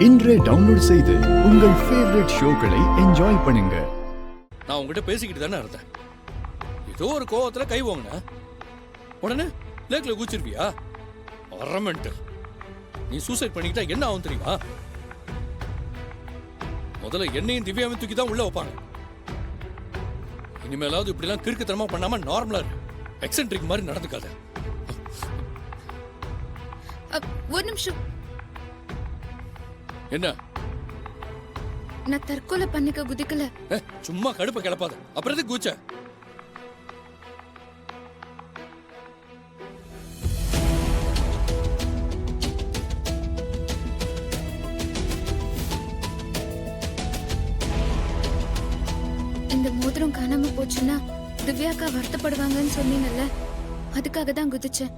இன்றே டவுன்லோட் செய்து உங்கள் ஃபேவரட் ஷோக்களை என்ஜாய் பண்ணுங்க. நான் உங்ககிட்ட பேசிக்கிட்டு தானே இருந்தேன். ஏதோ ஒரு கோவத்துல கை வாங்கின உடனே லேக்ல குச்சிருப்பியா? அரமெண்ட். நீ சூசைட் பண்ணிக்கிட்டா என்ன ஆகும் தெரியுமா? முதல்ல என்னையும் திவ்யாவையும் தூக்கி தான் உள்ள வைப்பாங்க. இனிமேலாவது இப்படிலாம் கிறுக்குத்தனமா பண்ணாம நார்மலா இரு. எக்ஸென்ட்ரிக் மாதிரி நடந்துக்காத. ஒரு நிமிஷம். என்ன? நான் தற்கொலை பண்ணிக்க குதிக்கல. சும்மா கடுப்ப கிளப்பாத. அப்புறம் எதுக்கு கூச்ச? இந்த மோதிரம் காணாம போச்சுன்னா திவ்யாக்கா வருத்தப்படுவாங்கன்னு சொன்னீங்கல்ல, அதுக்காக தான் குதிச்சேன்.